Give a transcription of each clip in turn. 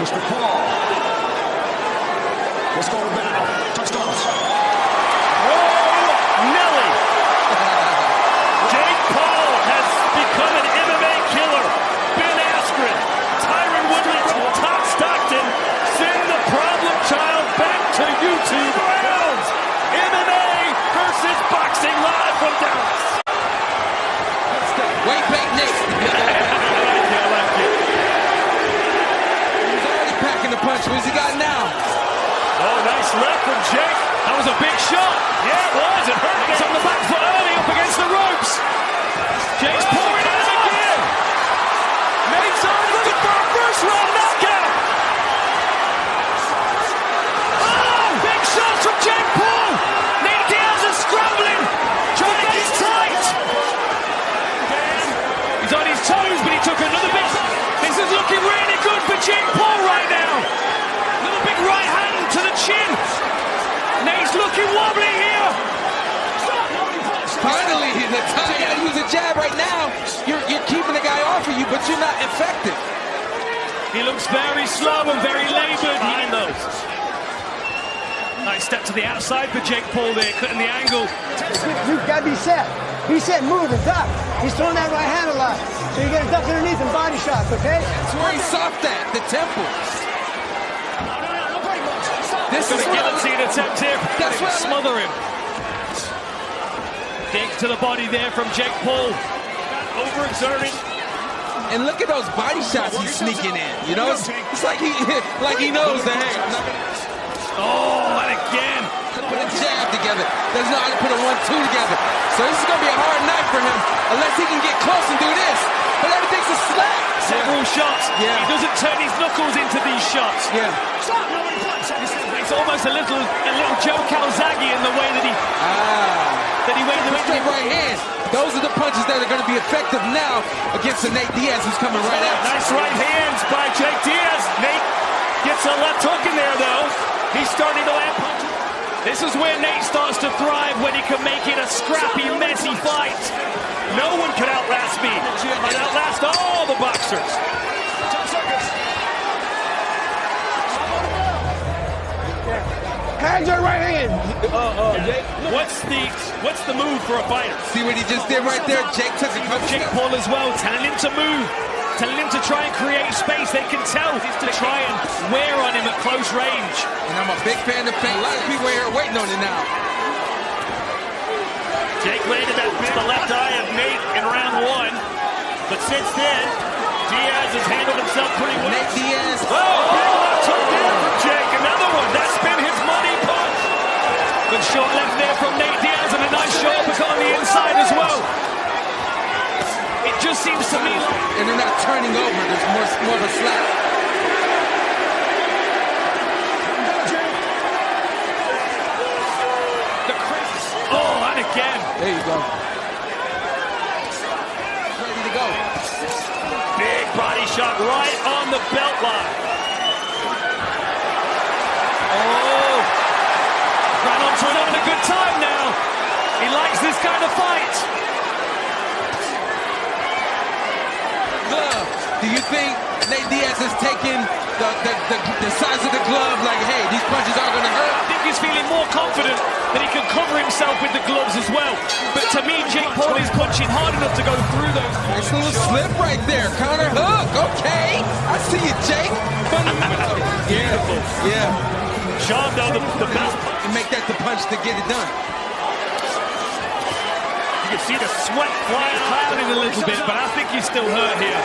Mr. Paul. Let's go to battle. Touchdowns. Whoa, Nelly. JakePaul has become an MMA killer. Ben Askren, Tyron Woodley, Todd Stockton, send the problem child back to YouTube rounds. MMA versus boxing live from Dallas. Wait, back, Nate. I like it. He's already packing the punch. What's he got now? Oh, nice left from Jake. That was a big shot. Yeah, it was. It hurt. He's on the back foot early up against the ropes. Jake's pouring in again. Nate's on looking for a first round knockout. Oh, big shots from JakePaul. NateDiaz is scrambling. Trying to get tight. He's on his toes, but he took another big. This is looking really good for JakePaul right now. Another big right hand to the chin. Nate's looking wobbly here. Finally, the time. You gotta use a jab right now. You're keeping the guy off of you, but you're not effective. He looks very slow and very labored. Behind those. Nice step to the outside for JakePaul there, cutting the angle. You've got to be set. Be set, move, and duck. He's throwing that right hand a lot. So you got to duck underneath and body shots, okay? That's where he's soft at, the temple. This is a guillotine attempt here. That's what smother him. Dig to the body there from JakePaul. Overexerting. And look at those body shots he's sneaking in. You know, it's like he knows that, hey, I'm not gonna... Oh, and again. Put a jab together. Doesn't know how to put a 1-2 together. So this is going to be a hard night for him unless he can get close and do this. But everything's a slap. Several shots. Yeah. He doesn't turn his knuckles into these shots. Yeah. It's almost a little Joe Calzaghe in the way that he went the straight right hand. Those are the punches that are going to be effective now against the NateDiaz who's coming right out. Nice right hands by Jake Diaz. Nate gets a left hook in there though. He's starting to land punches. This is where Nate starts to thrive, when he can make it a scrappy, messy fight. No one can outlast me. I'd outlast all the boxers. 10 seconds. Hands are right hand. Jake, what's the move for a fighter? See what he just did right there? Jake took a couple. JakePaul as well, telling him to move. Telling him to try and create space. They can tell to try and wear on him at close range. And I'm a big fan of Fame. A lot of people here are waiting on it now. Jake landed that bit the left eye of Nate in round 1. But since then, Diaz has handled himself pretty well. NateDiaz. Oh, big left hook there from Jake. Another one. That's been his money punch. Good short left there from NateDiaz, and a nice shot on the inside as well. It just seems to me like... And they're not turning over. There's more of a slap. Oh, and again. There you go. Ready to go. Big body shot right on the belt line. Oh. Ran onto it, having a good time now. He likes this kind of fight. Glove. Do you think NateDiaz has taken the size of the glove like, hey, these punches aren't going to hurt? I think he's feeling more confident that he can cover himself with the gloves as well. But to me, JakePaul is punching hard enough to go through those. Nice little slip right there. Counter hook. Okay. I see you, Jake. Beautiful. Yeah. Sean, though, the best. You make that the punch to get it done. You can see the sweat flying clouding a little bit, but I think he's still hurt here.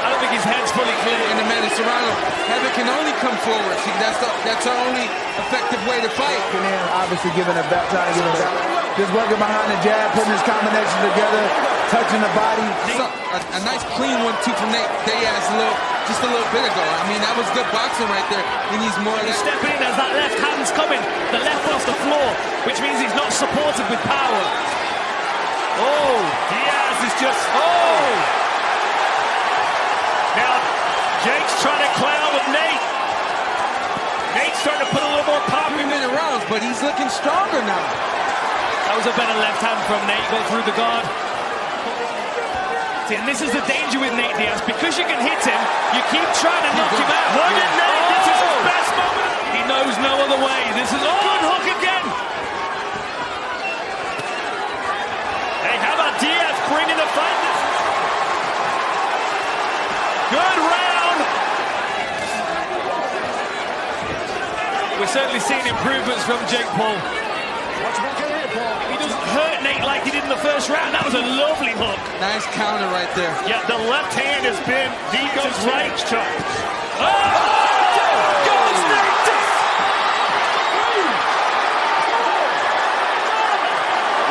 I don't think his head's fully clear. And the man is Serrano. Heaven can only come forward. See, that's our only effective way to fight. And obviously giving a belt, trying to give a belt. Just working behind the jab, putting his combination together, touching the body. So, a nice clean 1-2 from NateDiaz just a little bit ago. I mean, that was good boxing right there. He needs more of that. Stepping in as that left hand's coming. The left off the floor, which means he's not supported with power. Oh, Diaz is just, Now, Jake's trying to clown with Nate. Nate's starting to put a little more power. 3-minute rounds, but he's looking stronger now. That was a better left hand from Nate, go through the guard. And this is the danger with NateDiaz. Because you can hit him, you keep trying to knock him out. Look at Nate. This is his best moment. He knows no other way. This is a good hook again. Hey, how about Diaz bringing the fight? Good round. We're certainly seeing improvements from JakePaul. Watch back in here, Paul. He doesn't hurt Nate like he did in the first round. That was a lovely hook. Nice counter right there. Yeah, the left hand has been Vigo's right chop. Oh! Goes Nate!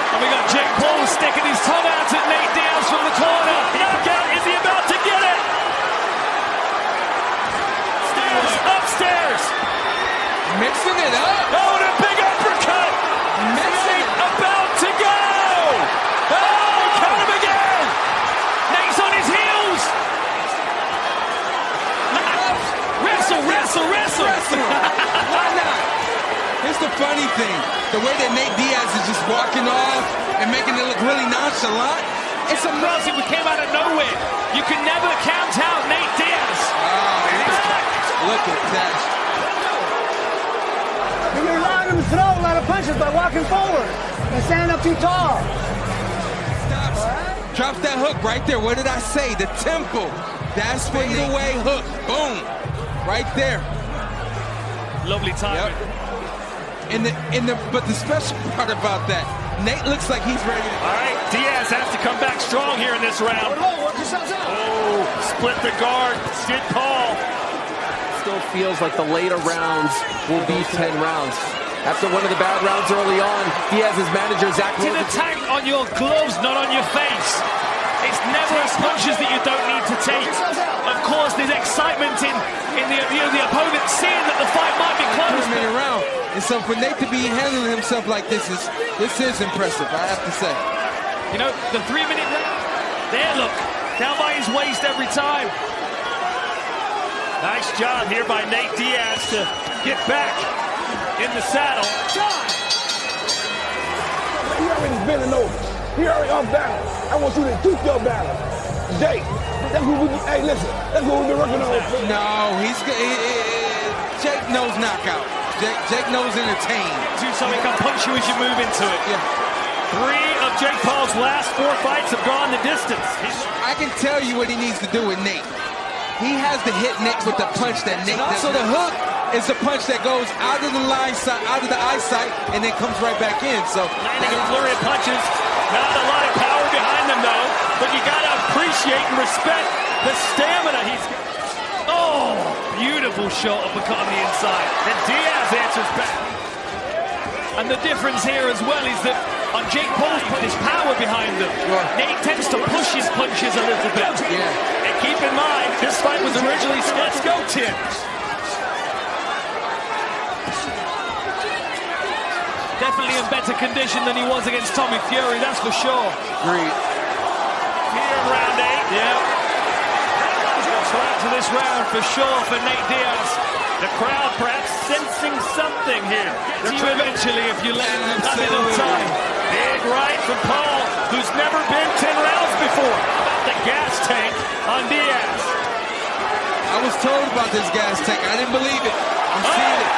And we got JakePaul sticking his tongue out at NateDiaz from the corner. Knockout, is he about to get it? Upstairs! Mixing it up. Oh, the big uppercut! Mixing About to go! Oh, count him again! Nate's on his heels! Wrestle! Why not? Here's the funny thing. The way that NateDiaz is just walking off and making it look really nonchalant. It's a mercy we came out of nowhere. You can never count out NateDiaz. Look at that. You're allowing him to throw a lot of punches by walking forward and standing up too tall. Stops. Drops that hook right there. What did I say? The tempo. That's fade away hook. Boom. Right there. Lovely timing. Yep. But the special part about that, Nate looks like he's ready to go. All right, Diaz has to come back strong here in this round. Work yourselves out. Oh, split the guard. JakePaul. Still feels like the later rounds will be 10 rounds. After one of the bad rounds early on, Diaz's manager, Zach, In the tank on your gloves, not on your face. It's never punches that you don't need to take. Of course, there's excitement in the opponent seeing that the fight might be close. Around. And so for Nate to be handling himself like this is impressive, I have to say. You know, the 3-minute round. There, look. Down by his waist every time. Nice job here by NateDiaz to get back in the saddle. He already bending over. He already off balance. I want you to keep your balance. Jake, that's what hey, listen, that's what we've been working on. No, Jake knows knockout. Jake knows entertain. Do something, can punch you as you move into it. Yeah. 3 of JakePaul's last 4 fights have gone the distance. I can tell you what he needs to do with Nate. He has to hit Nate with the punch that Nate does. So the hook is the punch that goes out of the line side, out of the eyesight, and then comes right back in. So landing a flurry of punches. Not a lot of power behind them, though. But you got to appreciate and respect the stamina he's got. Oh, beautiful shot uppercut on the inside. And Diaz answers back. And the difference here as well is that on JakePaul's put his power behind them. Sure. Nate tends to push his punches a little bit. Yeah. And keep in mind, this fight was originally let's go, Tim. Definitely in better condition than he was against Tommy Fury, that's for sure. Great. Here in round 8. Yeah. To this round for sure for NateDiaz. The crowd perhaps sensing something here. You eventually if you let him have a little time. Big right from Paul, who's never been 10 rounds before. The gas tank on Diaz. I was told about this gas tank. I didn't believe it. I'm seeing it.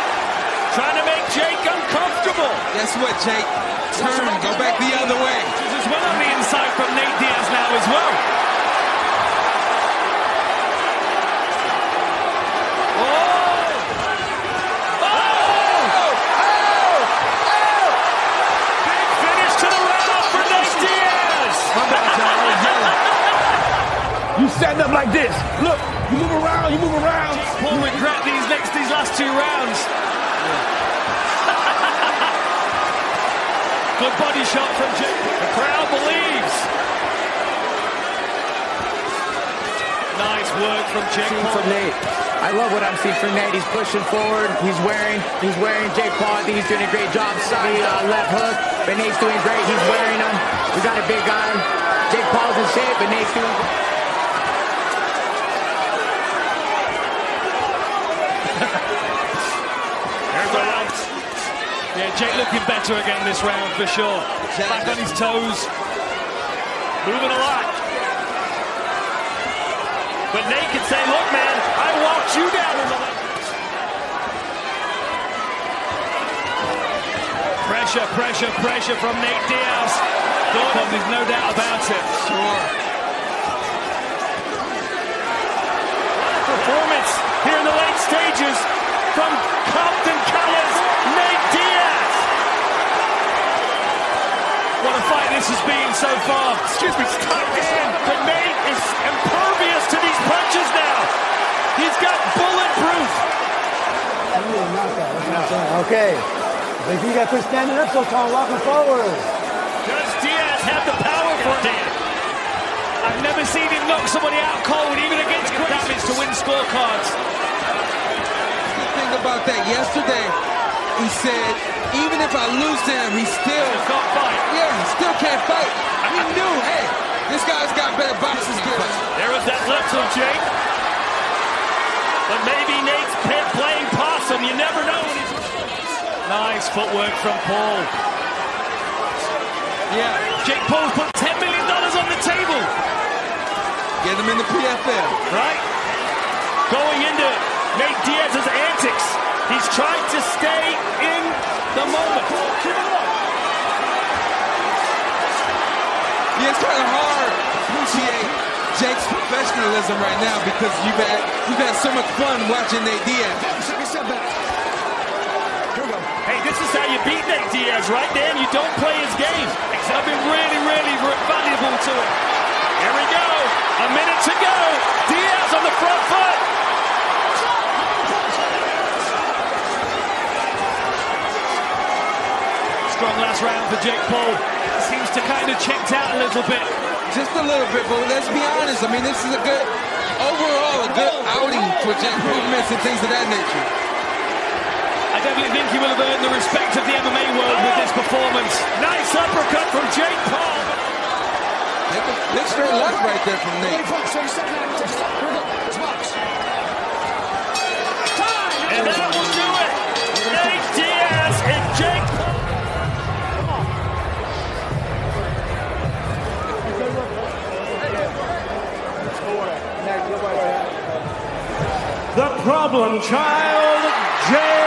Trying to make Jake uncomfortable. Guess what, Jake? Turn, go back the other way. As well on the inside from NateDiaz now as well. You stand up like this. Look, you move around, you move around. Paul regret these last 2 rounds. Good body shot from Jake. The crowd believes. Nice work from Jake. From Nate. I love what I'm seeing from Nate. He's pushing forward. He's wearing JakePaul. I think he's doing a great job. Side left hook, but Nate's doing great. He's wearing them. We got a big guy. JakePaul's in shape, but Nate's doing great. Yeah, Jake looking better again this round for sure. Back on his toes. Moving a lot. But Nate can say, look, man, I walked you down in the left. Pressure, pressure, pressure from NateDiaz. There's no doubt about it. Sure. Performance here in the late stages from Compton Colors, NateDiaz. What a fight this has been so far. Excuse me, stop in. But Nate is impervious to these punches now. He's got bulletproof. Okay. If you got to quit standing up so tall, walking forward. Does Diaz have the power for it? I've never seen him knock somebody out cold, even against damage to win scorecards. The thing about that, yesterday, he said, even if I lose to him, he still can't fight. Yeah, he still can't fight. He knew, hey, this guy's got better boxing skills. There was that left of Jake. But maybe Nate's playing possum. You never know. Nice footwork from Paul. Yeah. JakePaul's put $10 million on the table. Get him in the PFL. Right? Going into NateDiaz's antics. He's trying to stay in the moment. Yeah, it's kind of hard to appreciate Jake's professionalism right now because you've had so much fun watching NateDiaz. Hey, this is how you beat NateDiaz, right, Dan? You don't play his game. I've been really, really valuable to him. Here we go. A minute to go. Diaz on the front foot. Strong last round for JakePaul. Seems to kind of checked out a little bit. Just a little bit, but let's be honest. I mean, this is overall a good outing for Jake. Movements and things of that nature. I definitely think he will have earned the respect of the MMA world with this performance. Nice uppercut from JakePaul. Big straight left right there from Nate. And that will do it. NateDiaz and JakePaul. The problem child, Jake.